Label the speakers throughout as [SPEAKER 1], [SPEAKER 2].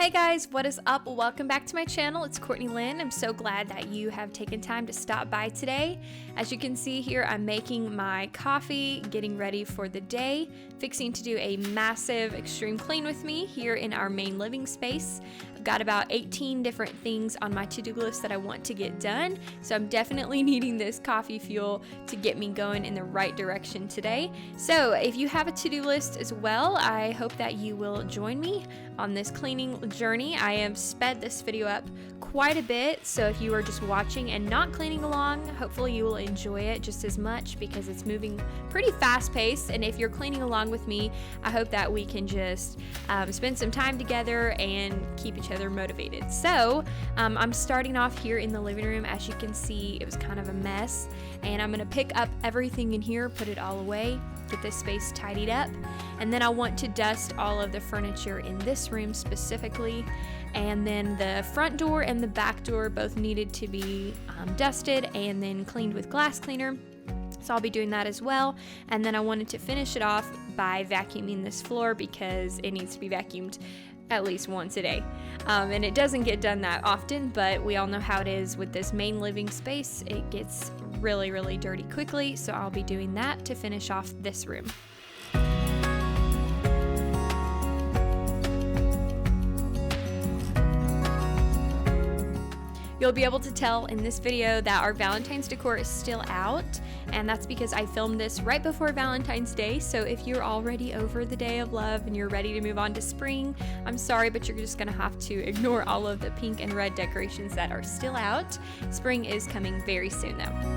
[SPEAKER 1] Hey guys, what is up? Welcome back to my channel. It's Courtney Lynn. I'm so glad that you have taken time to stop by today. As you can see here, I'm making my coffee, getting ready for the day, fixing to do a massive extreme clean with me here in our main living space. I've got about 18 different things on my to-do list that I want to get done, so I'm definitely needing this coffee fuel to get me going in the right direction today. So if you have a to-do list as well, I hope that you will join me on this cleaning journey. I have sped this video up quite a bit, so if you are just watching and not cleaning along, hopefully you will enjoy it just as much because it's moving pretty fast paced. And if you're cleaning along with me, I hope that we can just spend some time together and keep each other motivated. So I'm starting off here in the living room. As you can see, it was kind of a mess, and I'm gonna pick up everything in here, put it all away, get this space tidied up, and then I want to dust all of the furniture in this room specifically. And then the front door and the back door both needed to be dusted and then cleaned with glass cleaner. So I'll be doing that as well. And then I wanted to finish it off by vacuuming this floor because it needs to be vacuumed at least once a day. And it doesn't get done that often, but we all know how it is with this main living space. It gets really, really dirty quickly. So I'll be doing that to finish off this room. You'll be able to tell in this video that our Valentine's decor is still out, and that's because I filmed this right before Valentine's Day. So if you're already over the day of love and you're ready to move on to spring, I'm sorry, but you're just gonna have to ignore all of the pink and red decorations that are still out. Spring is coming very soon though.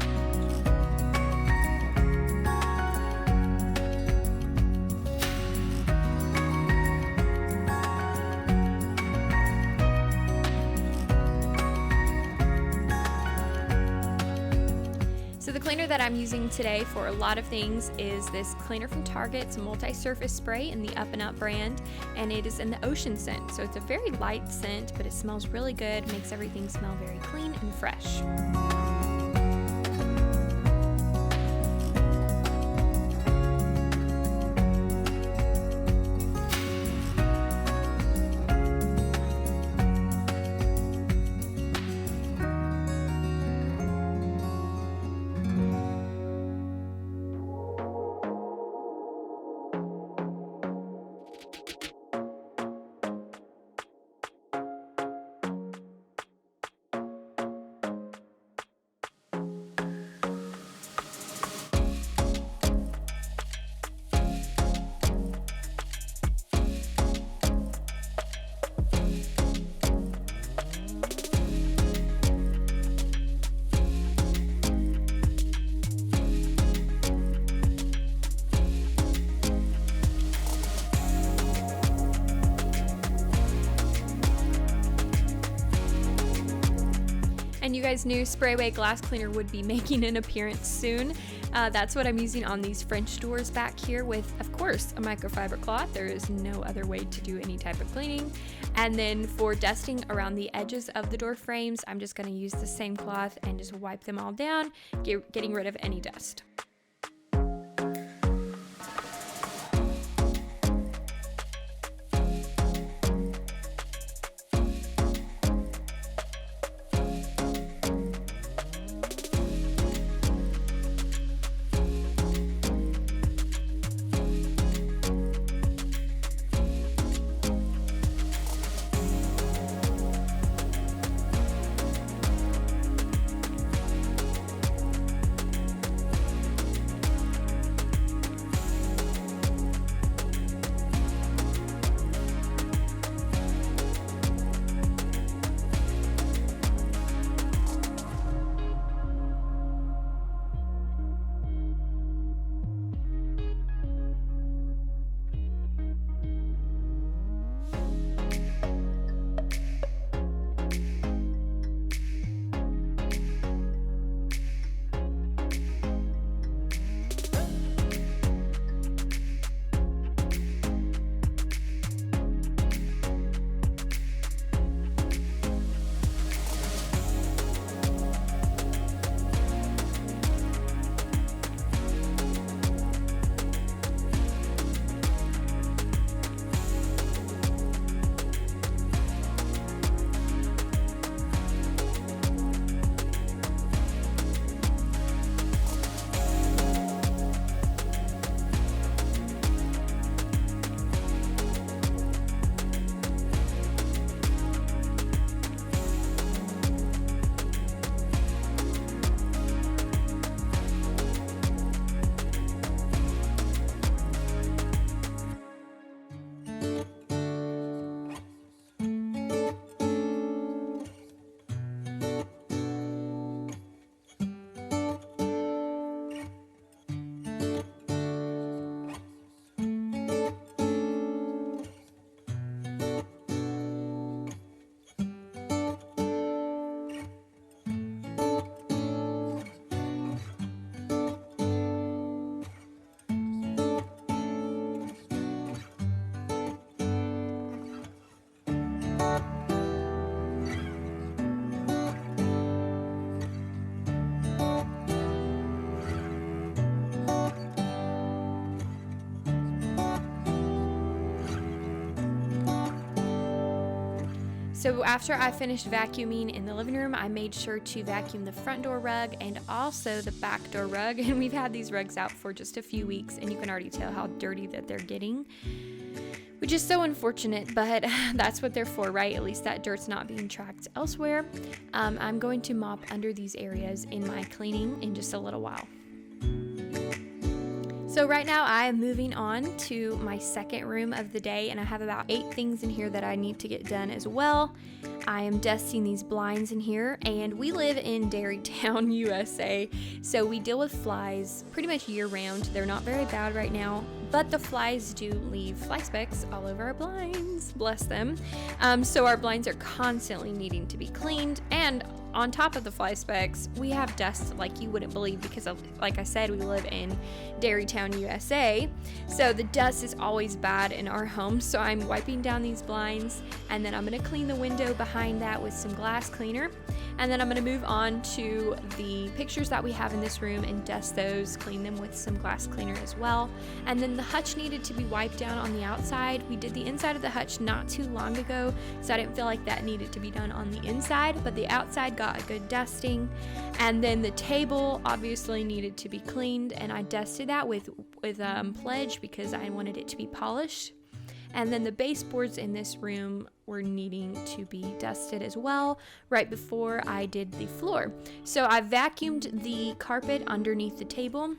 [SPEAKER 1] So the cleaner that I'm using today for a lot of things is this cleaner from Target. It's a multi-surface spray in the Up and Up brand, and it is in the ocean scent. So it's a very light scent, but it smells really good, makes everything smell very clean and fresh. And you guys knew spray away glass cleaner would be making an appearance soon. That's what I'm using on these French doors back here with, of course, a microfiber cloth. There is no other way to do any type of cleaning. And then for dusting around the edges of the door frames, I'm just gonna use the same cloth and just wipe them all down, getting rid of any dust. So after I finished vacuuming in the living room, I made sure to vacuum the front door rug and also the back door rug. And we've had these rugs out for just a few weeks, and you can already tell how dirty that they're getting, which is so unfortunate, but that's what they're for, right? At least that dirt's not being tracked elsewhere. I'm going to mop under these areas in my cleaning in just a little while. So right now I am moving on to my second room of the day, and I have about 8 things in here that I need to get done as well. I am dusting these blinds in here, and we live in Dairytown, USA, so we deal with flies pretty much year round. They're not very bad right now, but the flies do leave fly specks all over our blinds, bless them. So our blinds are constantly needing to be cleaned, and on top of the fly specks, we have dust like you wouldn't believe because of, like I said, we live in Dairytown, USA. So the dust is always bad in our home. So I'm wiping down these blinds, and then I'm going to clean the window behind that with some glass cleaner. And then I'm going to move on to the pictures that we have in this room and dust those, clean them with some glass cleaner as well. And then the hutch needed to be wiped down on the outside. We did the inside of the hutch not too long ago, so I didn't feel like that needed to be done on the inside, but the outside got a good dusting. And then the table obviously needed to be cleaned, and I dusted that with Pledge because I wanted it to be polished. And then the baseboards in this room were needing to be dusted as well right before I did the floor. So I vacuumed the carpet underneath the table,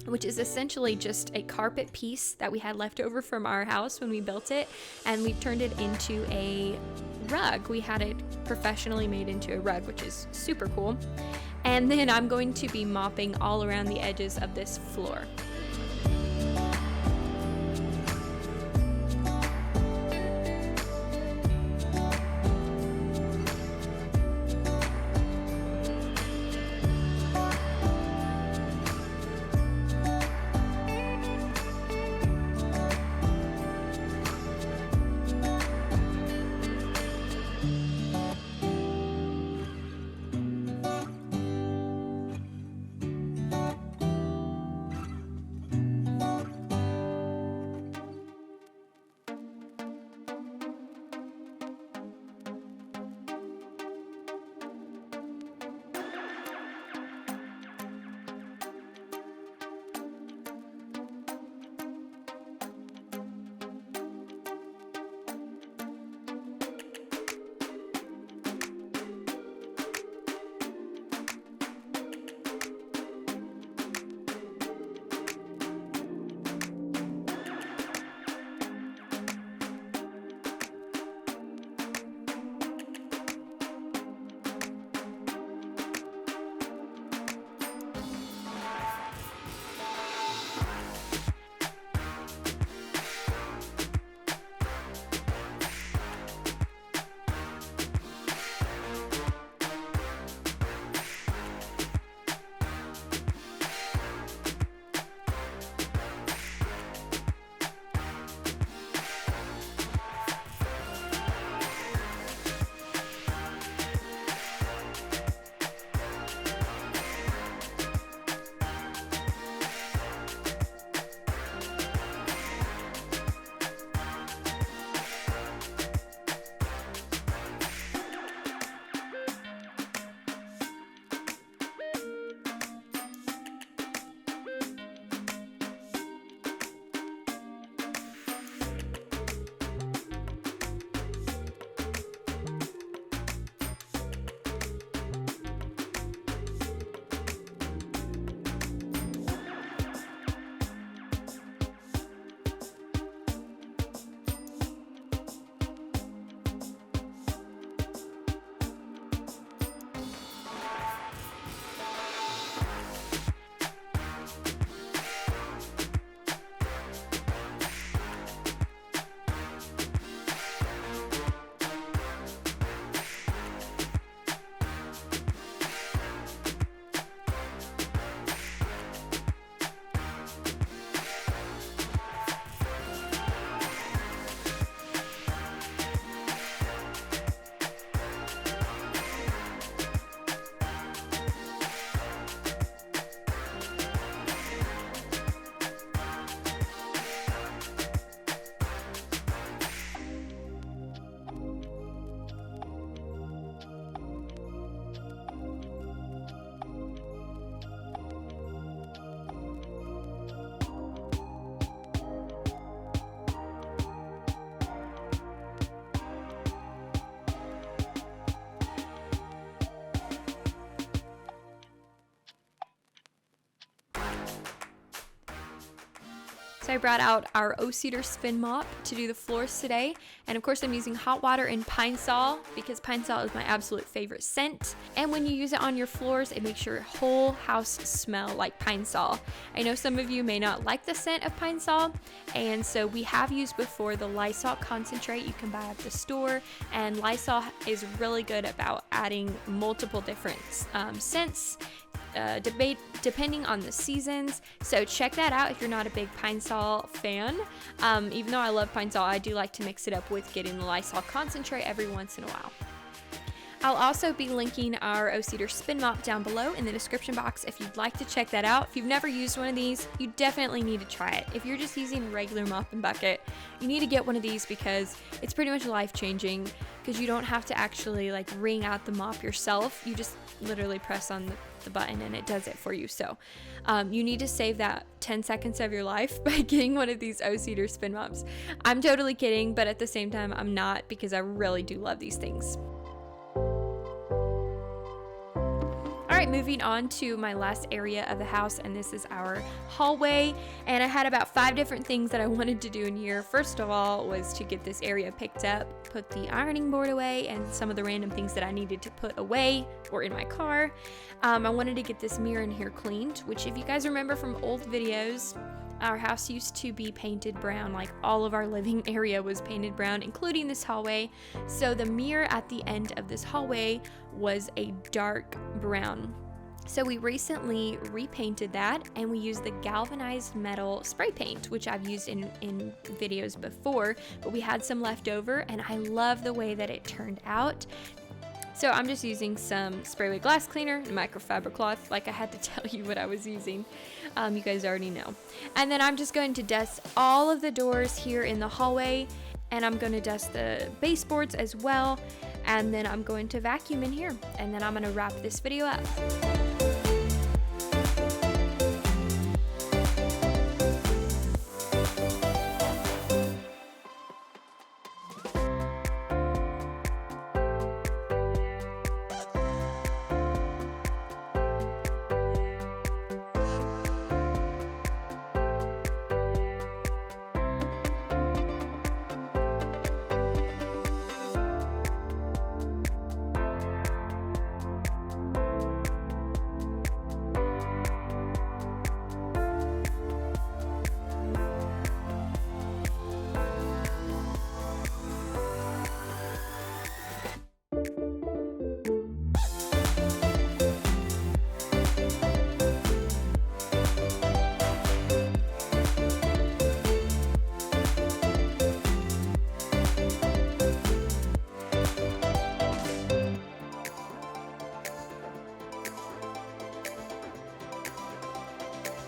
[SPEAKER 1] which is essentially just a carpet piece that we had left over from our house when we built it, and we turned it into a rug. We had it professionally made into a rug, which is super cool. And then I'm going to be mopping all around the edges of this floor. I brought out our O-Cedar spin mop to do the floors today. And of course I'm using hot water and pine sol because pine sol is my absolute favorite scent. And when you use it on your floors, it makes your whole house smell like pine sol. I know some of you may not like the scent of pine sol, and so we have used before the Lysol concentrate you can buy at the store. And Lysol is really good about adding multiple different scents depending on the seasons, so check that out if you're not a big pine sol fan. Even though I love pine sol, I do like to mix it up with getting the Lysol concentrate every once in a while. I'll also be linking our O-Cedar spin mop down below in the description box if you'd like to check that out. If you've never used one of these, you definitely need to try it. If you're just using a regular mop and bucket, you need to get one of these because it's pretty much life-changing, because you don't have to actually like wring out the mop yourself. You just literally press on the button and it does it for you. So you need to save that 10 seconds of your life by getting one of these O-Cedar spin mops. I'm totally kidding, but at the same time I'm not, because I really do love these things. Alright, moving on to my last area of the house, and this is our hallway. And I had about 5 different things that I wanted to do in here. First of all was to get this area picked up, put the ironing board away, and some of the random things that I needed to put away or in my car. I wanted to get this mirror in here cleaned, which if you guys remember from old videos, our house used to be painted brown. Like all of our living area was painted brown, including this hallway. So the mirror at the end of this hallway was a dark brown. So we recently repainted that, and we used the galvanized metal spray paint, which I've used in videos before, but we had some left over and I love the way that it turned out. So I'm just using some spray with glass cleaner and microfiber cloth, like I had to tell you what I was using. You guys already know. And then I'm just going to dust all of the doors here in the hallway, and I'm going to dust the baseboards as well. And then I'm going to vacuum in here, and then I'm going to wrap this video up.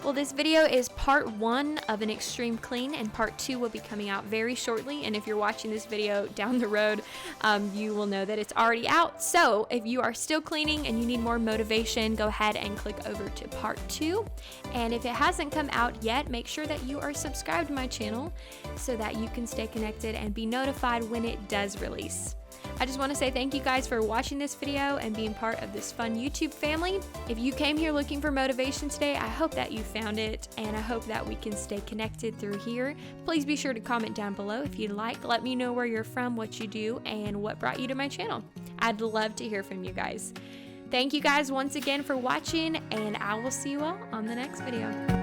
[SPEAKER 1] Well, this video is part 1 of an extreme clean, and part 2 will be coming out very shortly. And if you're watching this video down the road, you will know that it's already out. So if you are still cleaning and you need more motivation, go ahead and click over to part 2. And if it hasn't come out yet, make sure that you are subscribed to my channel so that you can stay connected and be notified when it does release. I just want to say thank you guys for watching this video and being part of this fun YouTube family. If you came here looking for motivation today, I hope that you found it, and I hope that we can stay connected through here. Please be sure to comment down below if you'd like. Let me know where you're from, what you do, and what brought you to my channel. I'd love to hear from you guys. Thank you guys once again for watching, and I will see you all on the next video.